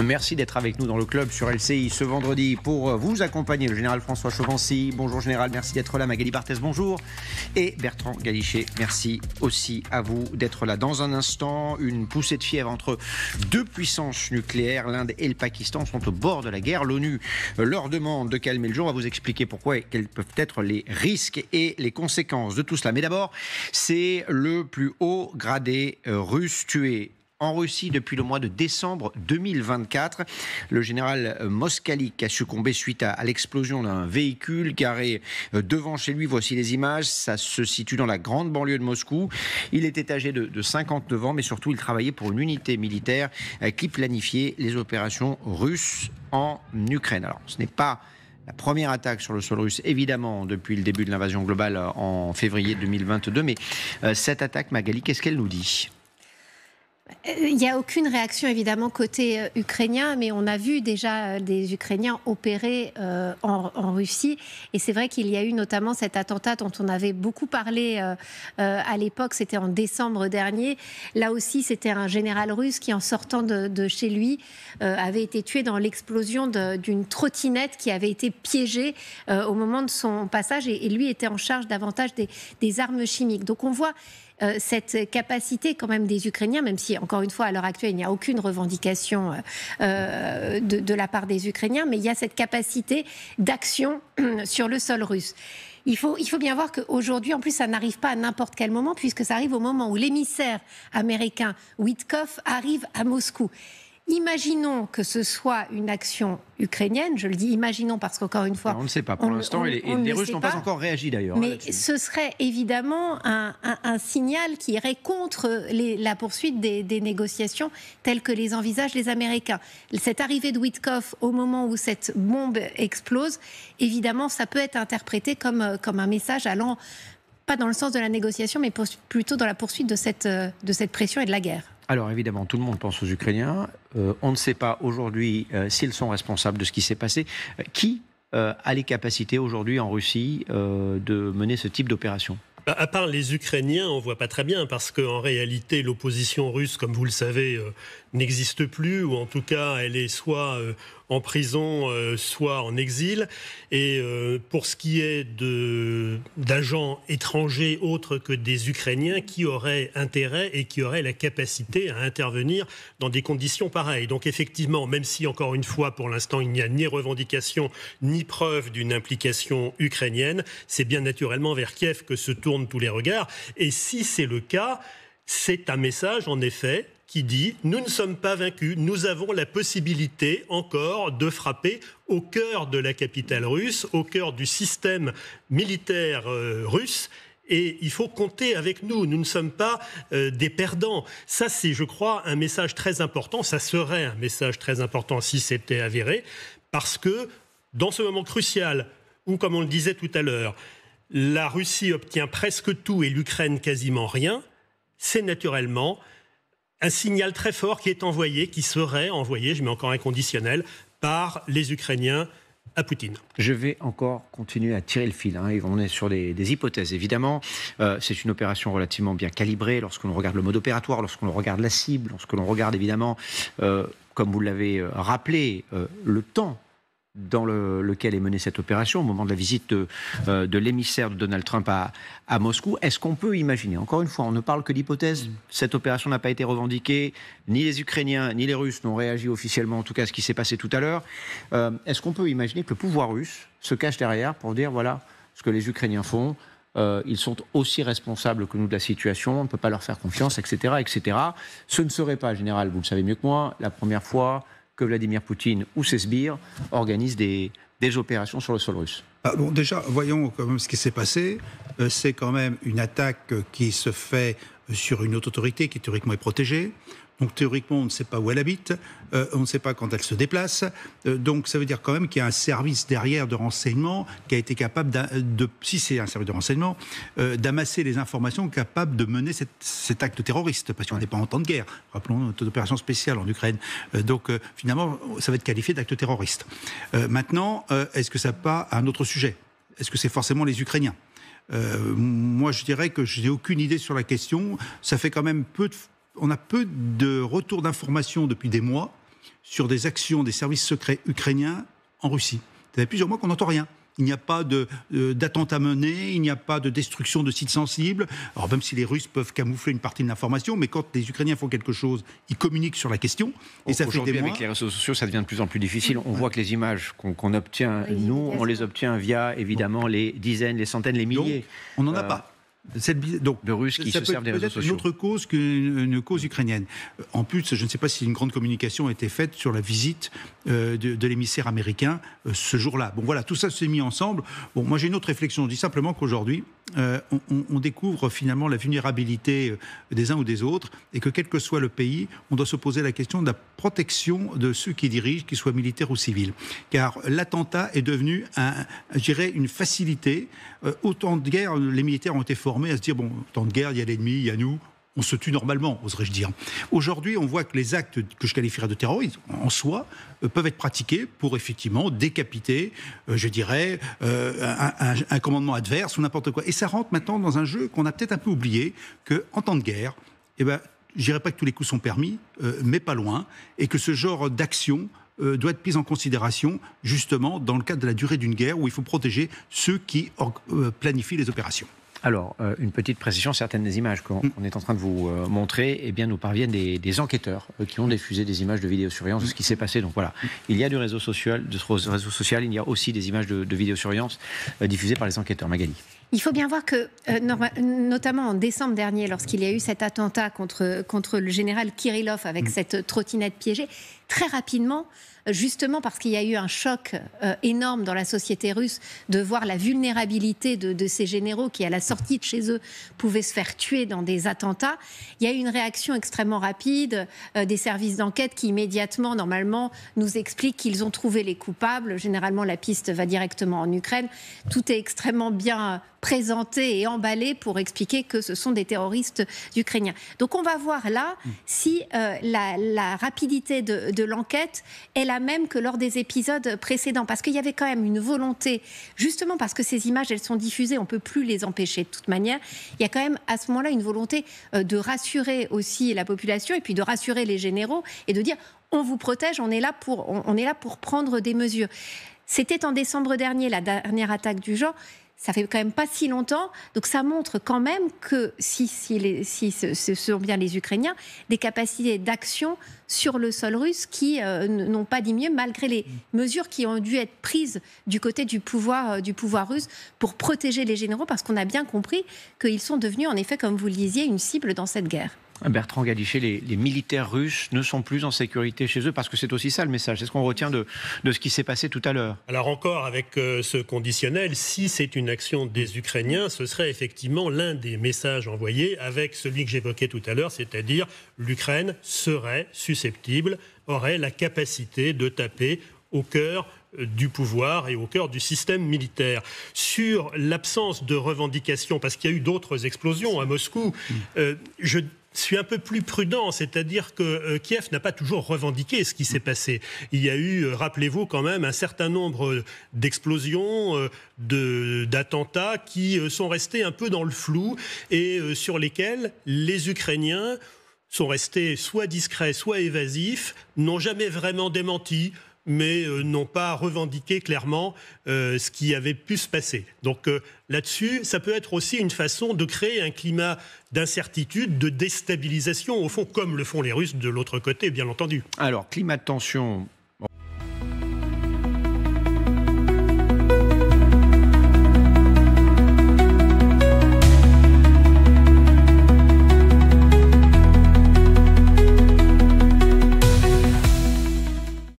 Merci d'être avec nous dans le club sur LCI ce vendredi pour vous accompagner. Le général François Chauvency, bonjour général, merci d'être là. Magali Barthès, bonjour. Et Bertrand Galichet, merci aussi à vous d'être là. Dans un instant, une poussée de fièvre entre deux puissances nucléaires, l'Inde et le Pakistan sont au bord de la guerre. L'ONU leur demande de calmer le jeu. On va vous expliquer pourquoi et quels peuvent être les risques et les conséquences de tout cela. Mais d'abord, c'est le plus haut gradé russe tué en Russie depuis le mois de décembre 2024. Le général Moskalik a succombé suite à l'explosion d'un véhicule garé devant chez lui. Voici les images. Ça se situe dans la grande banlieue de Moscou. Il était âgé de 59 ans, mais surtout il travaillait pour une unité militaire qui planifiait les opérations russes en Ukraine. Alors, ce n'est pas la première attaque sur le sol russe, évidemment, depuis le début de l'invasion globale en février 2022. Mais cette attaque, Magali, qu'est-ce qu'elle nous dit ? Il n'y a aucune réaction évidemment côté ukrainien, mais on a vu déjà des Ukrainiens opérer en Russie. Et c'est vrai qu'il y a eu notamment cet attentat dont on avait beaucoup parlé à l'époque, c'était en décembre dernier. Là aussi, c'était un général russe qui, en sortant de chez lui, avait été tué dans l'explosion d'une trottinette qui avait été piégée au moment de son passage. Et lui était en charge davantage des armes chimiques. Donc on voit cette capacité quand même des Ukrainiens, même si encore une fois à l'heure actuelle il n'y a aucune revendication de la part des Ukrainiens, mais il y a cette capacité d'action sur le sol russe. Il faut bien voir qu'aujourd'hui, en plus, ça n'arrive pas à n'importe quel moment, puisque ça arrive au moment où l'émissaire américain Witkoff arrive à Moscou. Imaginons que ce soit une action ukrainienne, je le dis imaginons parce qu'encore une fois... On ne sait pas pour l'instant, et les Russes n'ont pas encore réagi d'ailleurs. Mais ce serait évidemment un signal qui irait contre la poursuite des négociations telles que les envisagent les Américains. Cette arrivée de Witkoff au moment où cette bombe explose, évidemment ça peut être interprété comme un message allant pas dans le sens de la négociation, mais plutôt dans la poursuite de cette pression et de la guerre. Alors évidemment, tout le monde pense aux Ukrainiens. On ne sait pas aujourd'hui s'ils sont responsables de ce qui s'est passé. Qui a les capacités aujourd'hui en Russie de mener ce type d'opération ? À part les Ukrainiens, on ne voit pas très bien, parce qu'en réalité, l'opposition russe, comme vous le savez, n'existe plus, ou en tout cas, elle est soit en prison, soit en exil. Et pour ce qui est d'agents étrangers autres que des Ukrainiens, qui auraient intérêt et qui auraient la capacité à intervenir dans des conditions pareilles. Donc effectivement, même si, encore une fois, pour l'instant, il n'y a ni revendication, ni preuve d'une implication ukrainienne, c'est bien naturellement vers Kiev que se tournent tous les regards. Et si c'est le cas, c'est un message, en effet, qui dit « Nous ne sommes pas vaincus, nous avons la possibilité encore de frapper au cœur de la capitale russe, au cœur du système militaire russe, et il faut compter avec nous, nous ne sommes pas des perdants ». Ça, c'est, je crois, un message très important, ça serait un message très important si c'était avéré, parce que dans ce moment crucial, où, comme on le disait tout à l'heure, la Russie obtient presque tout et l'Ukraine quasiment rien, c'est naturellement un signal très fort qui est envoyé, qui serait envoyé, je mets encore un conditionnel, par les Ukrainiens à Poutine. Je vais encore continuer à tirer le fil. On est sur des hypothèses, évidemment. C'est une opération relativement bien calibrée lorsqu'on regarde le mode opératoire, lorsqu'on regarde la cible, lorsque l'on regarde évidemment, comme vous l'avez rappelé, le temps dans lequel est menée cette opération, au moment de la visite de l'émissaire de Donald Trump à Moscou. Est-ce qu'on peut imaginer, encore une fois, on ne parle que d'hypothèses, cette opération n'a pas été revendiquée, ni les Ukrainiens, ni les Russes n'ont réagi officiellement, en tout cas à ce qui s'est passé tout à l'heure. Est-ce qu'on peut imaginer que le pouvoir russe se cache derrière pour dire, voilà, ce que les Ukrainiens font, ils sont aussi responsables que nous de la situation, on ne peut pas leur faire confiance, etc., etc. Ce ne serait pas, général, vous le savez mieux que moi, la première fois que Vladimir Poutine ou ses sbires organisent des opérations sur le sol russe. Bon, déjà, voyons quand même ce qui s'est passé. C'est quand même une attaque qui se fait sur une haute autorité qui théoriquement est protégée. Donc théoriquement, on ne sait pas où elle habite, on ne sait pas quand elle se déplace. Donc ça veut dire quand même qu'il y a un service derrière de renseignement qui a été capable, si c'est un service de renseignement, d'amasser les informations capables de mener cet acte terroriste. Parce qu'on n'est pas en temps de guerre. Rappelons notre opération spéciale en Ukraine. Donc finalement, ça va être qualifié d'acte terroriste. Maintenant, est-ce que ça n'a pas un autre sujet ? Est-ce que c'est forcément les Ukrainiens ? Moi, je dirais que je n'ai aucune idée sur la question. Ça fait quand même on a peu de retours d'informations depuis des mois. sur des actions des services secrets ukrainiens en Russie. Ça fait plusieurs mois qu'on n'entend rien. Il n'y a pas d'attentat mené, il n'y a pas de destruction de sites sensibles. Alors même si les Russes peuvent camoufler une partie de l'information, mais quand les Ukrainiens font quelque chose, ils communiquent sur la question. Et ça fait des mois. Avec les réseaux sociaux, ça devient de plus en plus difficile. On voit que les images qu'on obtient, nous, on les obtient via, évidemment, les dizaines, les centaines, les milliers. Donc, on n'en a pas. Donc, de Russes qui se servent des réseaux sociaux. C'est une autre cause qu'une cause ukrainienne. En plus, je ne sais pas si une grande communication a été faite sur la visite de l'émissaire américain ce jour-là. Bon, voilà, tout ça s'est mis ensemble. Bon, moi, j'ai une autre réflexion. Je dis simplement qu'aujourd'hui, on découvre finalement la vulnérabilité des uns ou des autres et que quel que soit le pays, on doit se poser la question de la protection de ceux qui dirigent, qu'ils soient militaires ou civils. Car l'attentat est devenu, je dirais, une facilité. Au temps de guerre, les militaires ont été formés à se dire, bon, au temps de guerre, il y a l'ennemi, il y a nous. On se tue normalement, oserais-je dire. Aujourd'hui, on voit que les actes que je qualifierais de terrorisme, en soi, peuvent être pratiqués pour effectivement décapiter, je dirais, un commandement adverse ou n'importe quoi. Et ça rentre maintenant dans un jeu qu'on a peut-être un peu oublié, qu'en temps de guerre, je ne dirais pas que tous les coups sont permis, mais pas loin, et que ce genre d'action doit être prise en considération justement dans le cadre de la durée d'une guerre où il faut protéger ceux qui planifient les opérations. Alors, une petite précision, certaines des images qu'on est en train de vous montrer, eh bien, nous parviennent des enquêteurs qui ont diffusé des images de vidéosurveillance de ce qui s'est passé. Donc voilà, il y a du réseau social, il y a aussi des images de vidéosurveillance diffusées par les enquêteurs. Magali. Il faut bien voir que, notamment en décembre dernier, lorsqu'il y a eu cet attentat contre le général Kirillov avec cette trottinette piégée, très rapidement, justement parce qu'il y a eu un choc énorme dans la société russe de voir la vulnérabilité de ces généraux qui, à la sortie de chez eux, pouvaient se faire tuer dans des attentats, il y a eu une réaction extrêmement rapide des services d'enquête qui, immédiatement, normalement, nous expliquent qu'ils ont trouvé les coupables. Généralement, la piste va directement en Ukraine. Tout est extrêmement bien présenté et emballé pour expliquer que ce sont des terroristes ukrainiens. Donc on va voir là si la rapidité de l'enquête est la même que lors des épisodes précédents. Parce qu'il y avait quand même une volonté, justement parce que ces images, elles sont diffusées, on ne peut plus les empêcher de toute manière. Il y a quand même à ce moment-là une volonté de rassurer aussi la population et puis de rassurer les généraux et de dire on vous protège, on est là pour prendre des mesures. C'était en décembre dernier, la dernière attaque du genre. Ça fait quand même pas si longtemps, donc ça montre quand même que si ce sont bien les Ukrainiens, des capacités d'action sur le sol russe qui n'ont pas diminué malgré les mesures qui ont dû être prises du côté du pouvoir russe pour protéger les généraux, parce qu'on a bien compris qu'ils sont devenus en effet, comme vous le disiez, une cible dans cette guerre. Bertrand Galichet, les militaires russes ne sont plus en sécurité chez eux, parce que c'est aussi ça le message. C'est ce qu'on retient de ce qui s'est passé tout à l'heure. Alors encore avec ce conditionnel, si c'est une action des Ukrainiens, ce serait effectivement l'un des messages envoyés avec celui que j'évoquais tout à l'heure, c'est-à-dire l'Ukraine serait susceptible, aurait la capacité de taper au cœur du pouvoir et au cœur du système militaire. Sur l'absence de revendication, parce qu'il y a eu d'autres explosions à Moscou, je suis un peu plus prudent, c'est-à-dire que Kiev n'a pas toujours revendiqué ce qui s'est passé. Il y a eu, rappelez-vous quand même, un certain nombre d'explosions, d'attentats qui sont restés un peu dans le flou et sur lesquels les Ukrainiens sont restés soit discrets, soit évasifs, n'ont jamais vraiment démenti, mais n'ont pas revendiqué clairement ce qui avait pu se passer. Donc là-dessus, ça peut être aussi une façon de créer un climat d'incertitude, de déstabilisation, au fond, comme le font les Russes de l'autre côté, bien entendu. Alors, climat de tension,